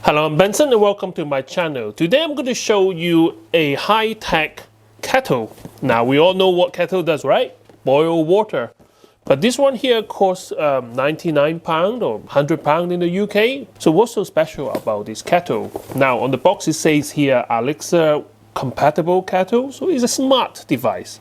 Hello, I'm Benson and welcome to my channel. Today I'm going to show you a high-tech kettle. Now we all know what kettle does, right? Boil water. But this one here costs £99 or £100 in the UK. So what's so special about this kettle? Now on the box it says here Alexa compatible kettle. So it's a smart device.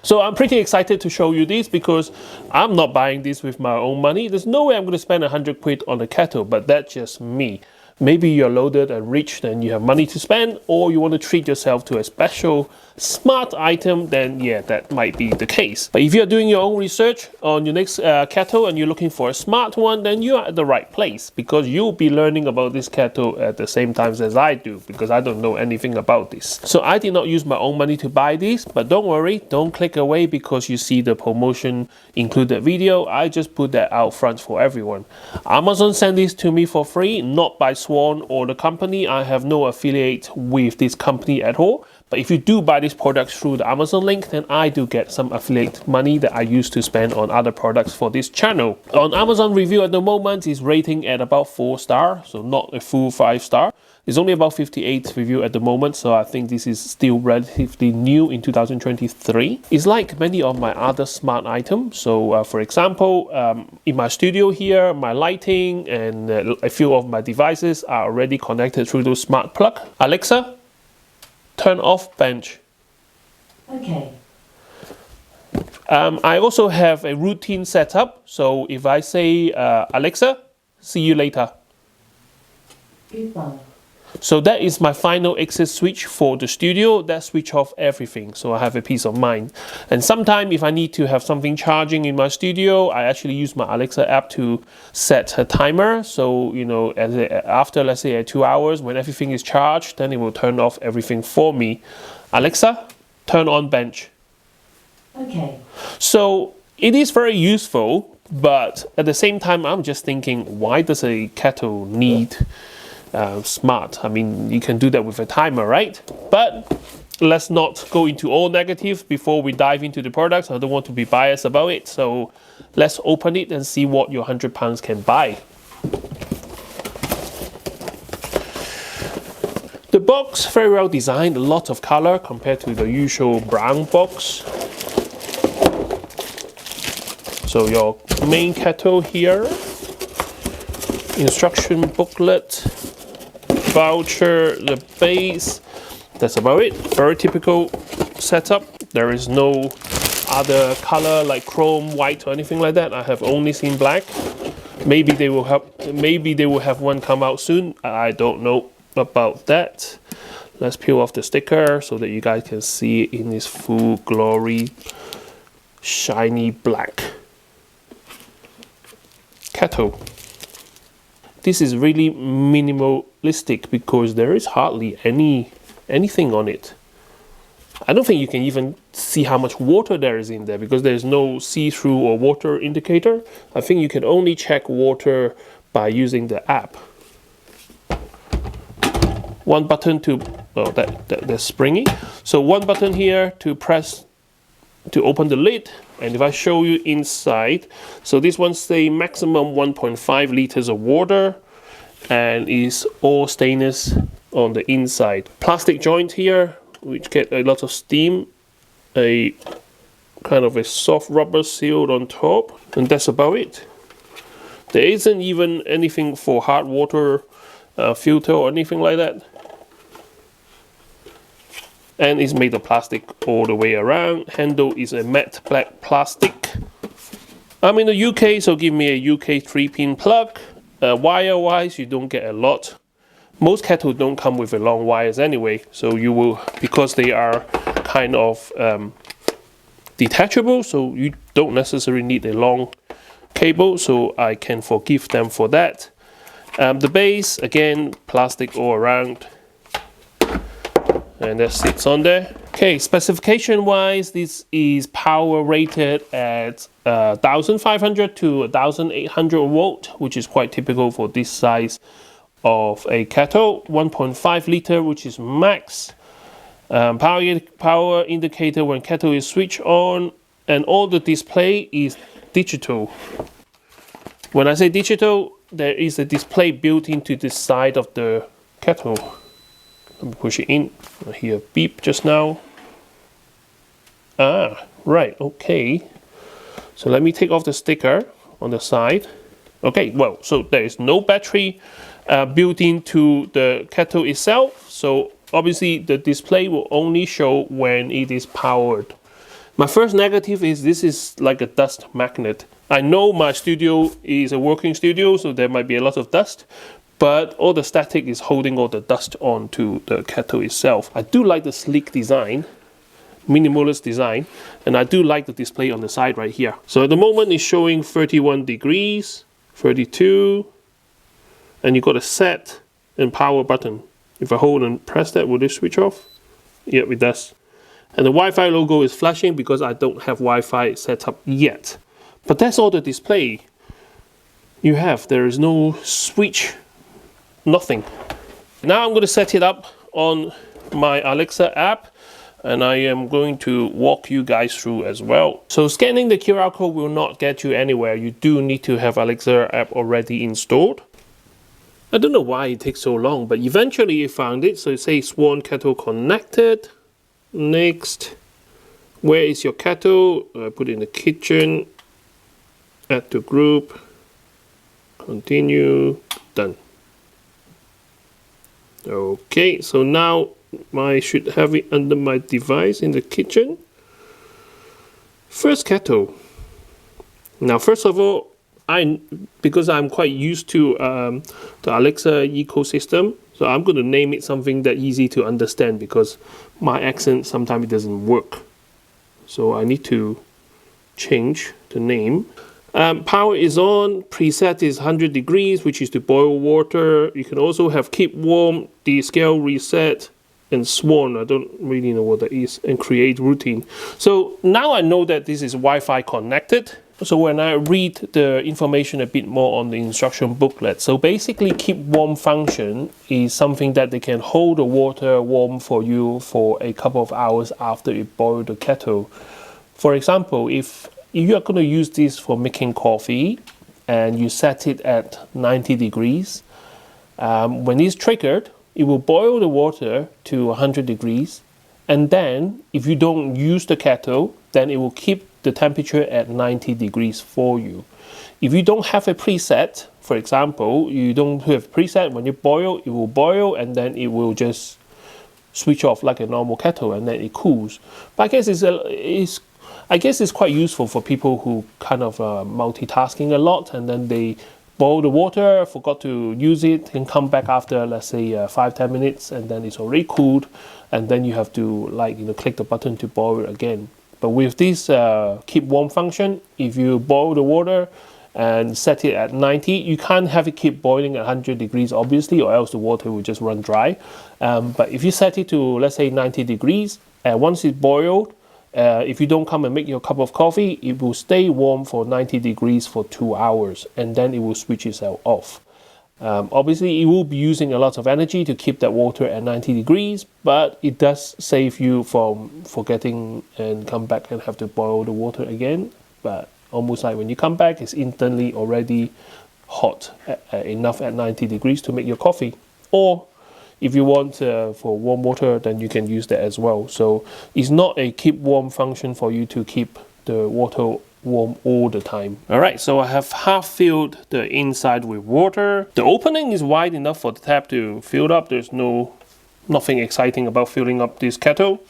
So I'm pretty excited to show you this because I'm not buying this with my own money. There's no way I'm going to spend 100 quid on a kettle, but that's just me. Maybe you're loaded and rich and you have money to spend, or you want to treat yourself to a special smart item, then yeah, that might be the case. But if you're doing your own research on your next kettle and you're looking for a smart one, then you are at the right place because you'll be learning about this kettle at the same time as I do, because I don't know anything about this. So I did not use my own money to buy this, but don't worry, don't click away because you see the promotion included video. I just put that out front for everyone. Amazon sent this to me for free, not by Swan or the company. I have no affiliate with this company at all. But if you do buy these products through the Amazon link, then I do get some affiliate money that I use to spend on other products for this channel. On Amazon review at the moment is rating at about 4 stars, so not a full 5 star. It's only about 58 review at the moment, so I think this is still relatively new in 2023. It's like many of my other smart items. So for example, in my studio here, my lighting and a few of my devices are already connected through those smart plug. Alexa, turn off bench. Okay. I also have a routine setup. So if I say, Alexa, see you later. Goodbye. So that is my final exit switch for the studio. That switch off everything, so I have a peace of mind. And sometimes if I need to have something charging in my studio, I actually use my Alexa app to set a timer. So, you know, after let's say 2 hours, when everything is charged, then it will turn off everything for me. Alexa, turn on bench. Okay. So it is very useful, but at the same time, I'm just thinking, why does a kettle need smart? I mean, you can do that with a timer, right? But let's not go into all negative before we dive into the products. I don't want to be biased about it. So let's open it and see what your £100 can buy. The box, very well designed, a lot of color compared to the usual brown box. So your main kettle here, instruction booklet, voucher, the base, that's about it. Very typical setup. There is no other color like chrome, white or anything like that. I have only seen black. Maybe they will have one come out soon. I don't know about that. Let's peel off the sticker so that you guys can see it in its full glory, shiny black. Kettle. This is really minimalistic because there is hardly anything on it. I don't think you can even see how much water there is in there because there's no see-through or water indicator. I think you can only check water by using the app. One button to, oh, that's springy. So one button here to press to open the lid. And if I show you inside, so this one say maximum 1.5 liters of water and is all stainless on the inside. Plastic joint here, which get a lot of steam, a kind of a soft rubber sealed on top, and that's about it. There isn't even anything for hard water filter or anything like that. And it's made of plastic all the way around. Handle is a matte black plastic. I'm in the UK, so give me a UK 3-pin plug. Wire wise, you don't get a lot. Most kettles don't come with a long wires anyway, so you will, because they are kind of detachable, so you don't necessarily need a long cable, so I can forgive them for that. The base, again, plastic all around. And that sits on there. Okay, specification wise, this is power rated at 1500 to 1800 volt, which is quite typical for this size of a kettle. 1.5 liter, which is max. Power indicator when kettle is switched on, and all the display is digital. When I say digital, there is a display built into the side of the kettle. Let me push it in. I hear a beep just now. Ah, right, okay. So let me take off the sticker on the side. Okay, well, so there is no battery built into the kettle itself. So obviously the display will only show when it is powered. My first negative is this is like a dust magnet. I know my studio is a working studio, so there might be a lot of dust, but all the static is holding all the dust onto the kettle itself. I do like the sleek design, minimalist design, and I do like the display on the side right here. So at the moment it's showing 31 degrees, 32, and you got a set and power button. If I hold and press that, will it switch off? Yep, it does. And the Wi-Fi logo is flashing because I don't have Wi-Fi set up yet. But that's all the display you have. There is no switch, nothing. Now I'm going to set it up on my Alexa app, and I am going to walk you guys through as well. So scanning the QR code will not get you anywhere. You do need to have Alexa app already installed. I don't know why it takes so long, but eventually you found it. So it says Swan Kettle connected. Next, where is your kettle? I put it in the kitchen. Add to group. Continue. Done. Okay, so now I should have it under my device in the kitchen. First kettle. Now, first of all, because I'm quite used to the Alexa ecosystem, so I'm going to name it something that's easy to understand because my accent sometimes it doesn't work. So I need to change the name. Power is on, preset is 100 degrees, which is to boil water. You can also have keep warm, the scale reset, and Swan, I don't really know what that is, and create routine. So now I know that this is Wi-Fi connected. So when I read the information a bit more on the instruction booklet, so basically keep warm function is something that they can hold the water warm for you for a couple of hours after you boil the kettle. For example, if you are going to use this for making coffee and you set it at 90 degrees, when it's triggered, it will boil the water to 100 degrees. And then if you don't use the kettle, then it will keep the temperature at 90 degrees for you. If you don't have a preset, for example, you don't have preset, when you boil, it will boil and then it will just switch off like a normal kettle and then it cools. But I guess it's quite useful for people who kind of multitasking a lot and then they boil the water, forgot to use it, can come back after, let's say, 5-10 minutes and then it's already cooled and then you have to click the button to boil it again. But with this keep warm function, if you boil the water and set it at 90, you can't have it keep boiling at 100 degrees obviously, or else the water will just run dry. But if you set it to, let's say, 90 degrees, once it's boiled, if you don't come and make your cup of coffee, it will stay warm for 90 degrees for 2 hours and then it will switch itself off. Obviously, it will be using a lot of energy to keep that water at 90 degrees, but it does save you from forgetting and come back and have to boil the water again. But almost like when you come back, it's instantly already hot enough at 90 degrees to make your coffee. Or if you want for warm water, then you can use that as well. So it's not a keep warm function for you to keep the water warm all the time. Alright, so I have half filled the inside with water. The opening is wide enough for the tap to fill up. There's nothing exciting about filling up this kettle.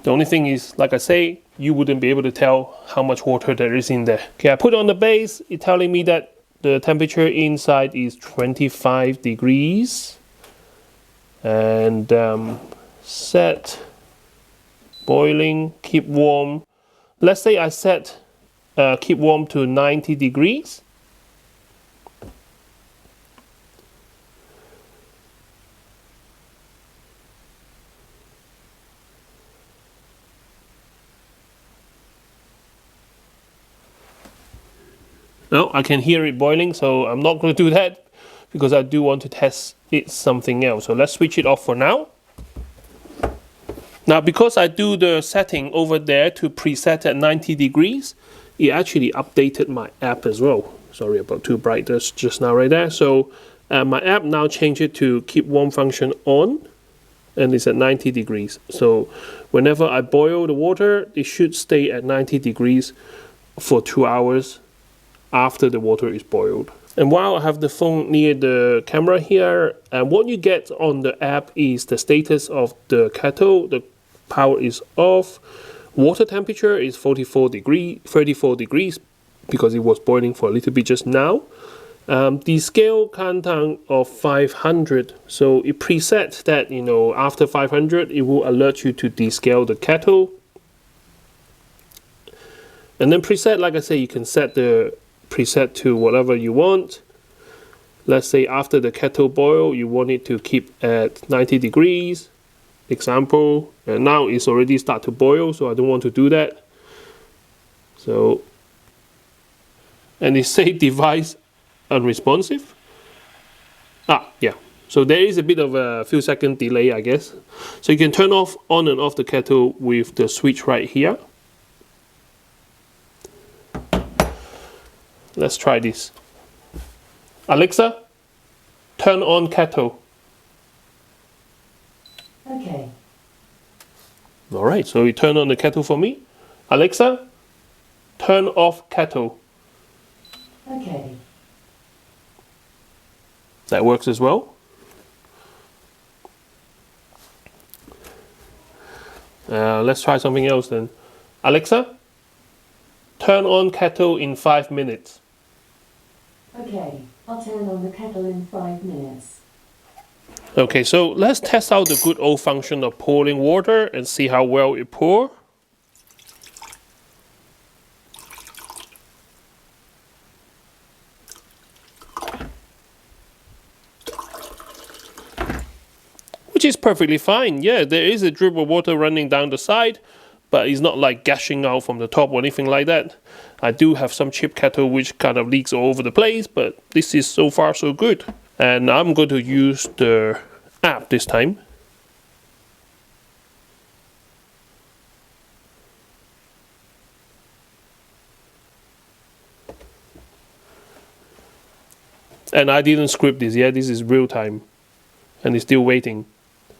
The only thing is, like I say, you wouldn't be able to tell how much water there is in there. Okay, I put it on the base. It's telling me that the temperature inside is 25 degrees. And set boiling, keep warm. Let's say I set keep warm to 90 degrees. No, I can hear it boiling, so I'm not going to do that because I do want to test it something else. So let's switch it off for now. Now, because I do the setting over there to preset at 90 degrees, it actually updated my app as well. Sorry about too bright just now right there. So my app now changed it to keep warm function on, and it's at 90 degrees. So whenever I boil the water, it should stay at 90 degrees for 2 hours after the water is boiled. And while I have the phone near the camera here, what you get on the app is the status of the kettle. The power is off. Water temperature is 34 degrees because it was boiling for a little bit just now. The scale countdown of 500, so it presets that, you know, after 500 it will alert you to descale the kettle. And then preset, like I say, you can set the preset to whatever you want. Let's say after the kettle boil, you want it to keep at 90 degrees, example, and now it's already start to boil, so I don't want to do that. So, and it say device unresponsive. Yeah, so there is a bit of a few second delay, I guess. So you can turn off on and off the kettle with the switch right here. Let's try this. Alexa, turn on kettle. Okay. Alright, so you turn on the kettle for me. Alexa, turn off kettle. Okay. That works as well. Let's try something else then. Alexa, turn on kettle in 5 minutes. Okay, I'll turn on the kettle in 5 minutes. Okay, so let's test out the good old function of pouring water and see how well it pours. Which is perfectly fine. Yeah, there is a drip of water running down the side, but it's not like gushing out from the top or anything like that. I do have some cheap kettle which kind of leaks all over the place, but this is so far so good. And I'm going to use the app this time. And I didn't script this, yeah, this is real time. And it's still waiting.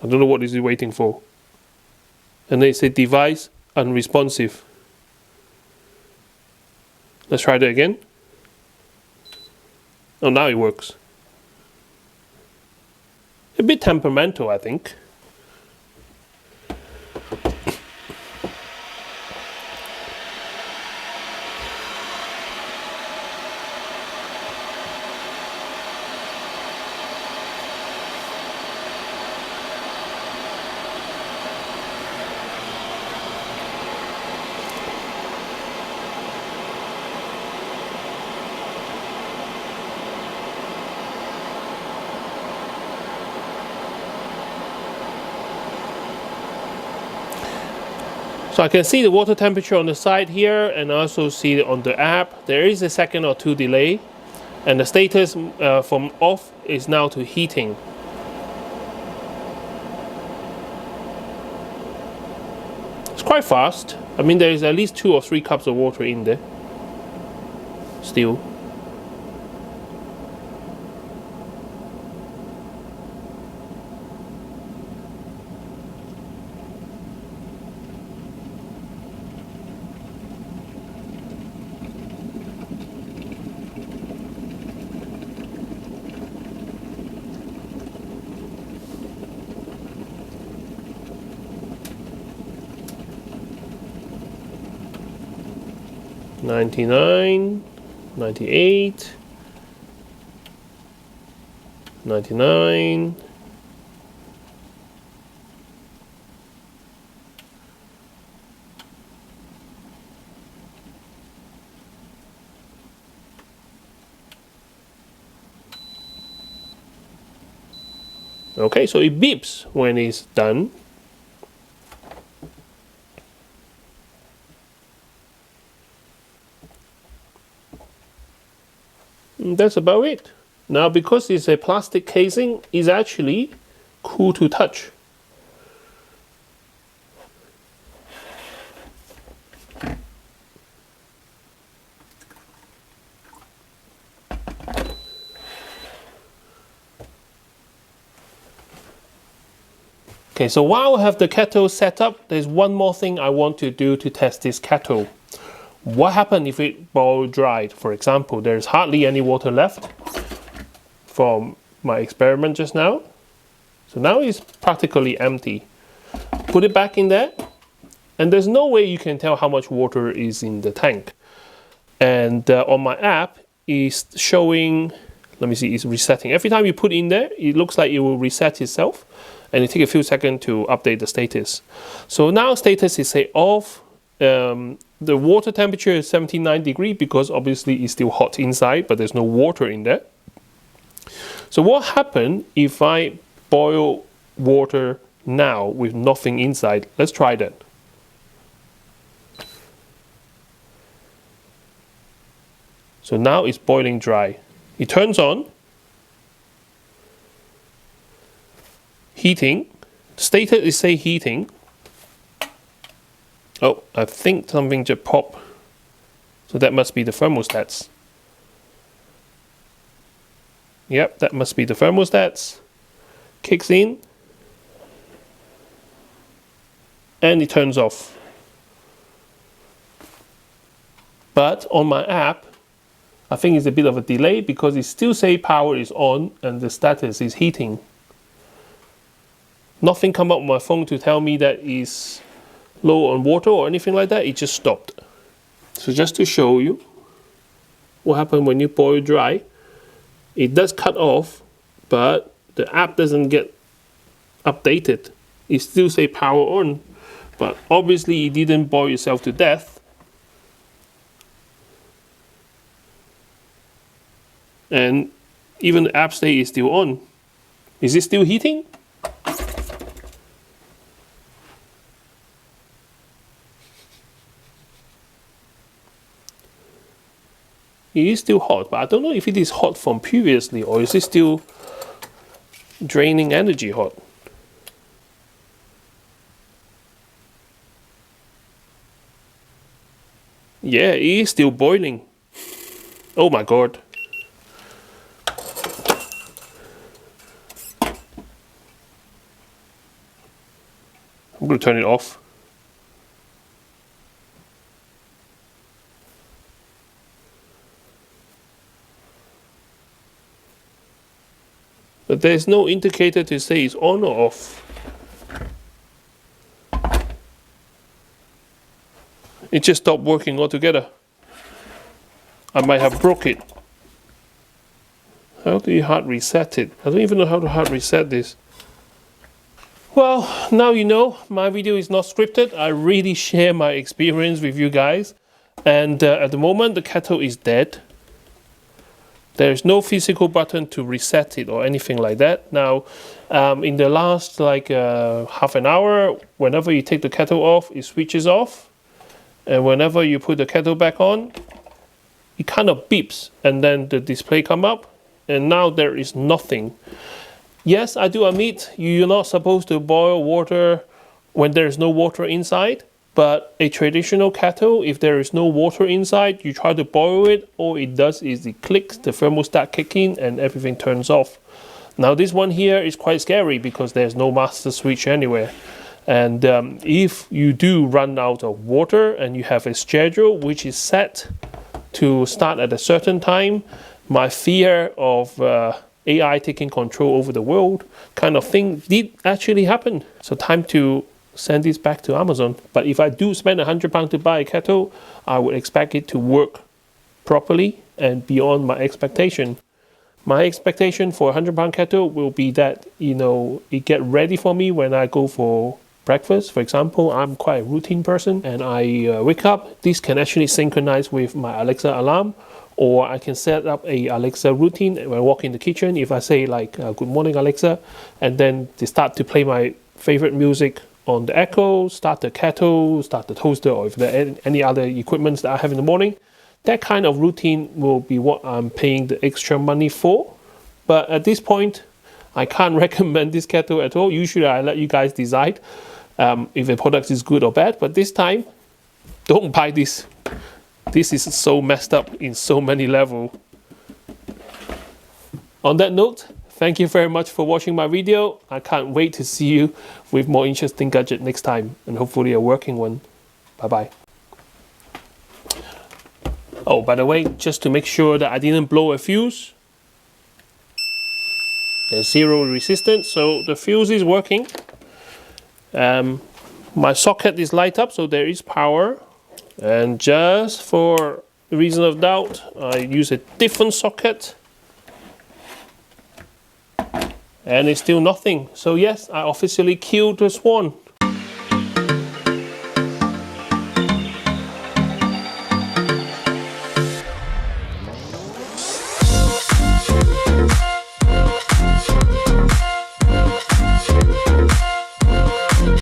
I don't know what this is waiting for. And they say device unresponsive. Let's try that again. Oh, now it works. A bit temperamental, I think. So I can see the water temperature on the side here, and I also see it on the app. There is a second or two delay, and the status from off is now to heating. It's quite fast. I mean, there is at least 2 or 3 cups of water in there. Still. $99, $98, $99. Okay, so it beeps when it's done. That's about it. Now, because it's a plastic casing, it's actually cool to touch. Okay, so while I have the kettle set up, there's one more thing I want to do to test this kettle. What happens if it boils dry? For example, there's hardly any water left from my experiment just now. So now it's practically empty. Put it back in there, and there's no way you can tell how much water is in the tank. And on my app, it's showing, let me see, it's resetting. Every time you put in there, it looks like it will reset itself, and it takes a few seconds to update the status. So now status is say off. The water temperature is 79 degrees because obviously it's still hot inside, but there's no water in there. So what happens if I boil water now with nothing inside? Let's try that. So now it's boiling dry. It turns on. Heating. Stated is say heating. Oh, I think something just popped. So that must be the thermostats. Yep, that must be the thermostats. Kicks in. And it turns off. But on my app, I think it's a bit of a delay because it still say power is on and the status is heating. Nothing come up on my phone to tell me that it's low on water or anything like that. It just stopped. So just to show you what happens when you boil dry, it does cut off, but the app doesn't get updated. It still say power on, but obviously it didn't boil itself to death. And even the app say is still on. Is it still heating? It is still hot, but I don't know if it is hot from previously or is it still draining energy hot. Yeah, it is still boiling. Oh my god. I'm going to turn it off. But there's no indicator to say it's on or off. It just stopped working altogether. I might have broke it. How do you hard reset it? I don't even know how to hard reset this. Well, now you know, my video is not scripted. I really share my experience with you guys. And at the moment, the kettle is dead. There's no physical button to reset it or anything like that. Now, in the last half an hour, whenever you take the kettle off, it switches off. And whenever you put the kettle back on, it kind of beeps and then the display come up. And now there is nothing. Yes, I do admit you're not supposed to boil water when there's no water inside. But a traditional kettle, if there is no water inside, you try to boil it, all it does is it clicks, the thermostat kicks in, and everything turns off. Now this one here is quite scary because there's no master switch anywhere. And if you do run out of water and you have a schedule which is set to start at a certain time, my fear of AI taking control over the world kind of thing did actually happen. So time to send this back to Amazon. But if I do spend £100 to buy a kettle, I would expect it to work properly and beyond my expectation. My expectation for a £100 kettle will be that, you know, it get ready for me when I go for breakfast. For example, I'm quite a routine person and I wake up. This can actually synchronize with my Alexa alarm, or I can set up a Alexa routine when I walk in the kitchen. If I say good morning Alexa, and then they start to play my favorite music on the Echo, start the kettle, start the toaster, or if there are any other equipments that I have in the morning. That kind of routine will be what I'm paying the extra money for. But at this point, I can't recommend this kettle at all. Usually I let you guys decide if the product is good or bad. But this time, don't buy this. This is so messed up in so many levels. On that note, Thank you very much for watching my video. I can't wait to see you with more interesting gadget next time, and hopefully a working one. Bye-bye. Oh, by the way, just to make sure that I didn't blow a fuse, there's zero resistance, so the fuse is working. My socket is light up, so there is power. And just for the reason of doubt, I use a different socket. And it's still nothing. So yes, I officially killed the Swan.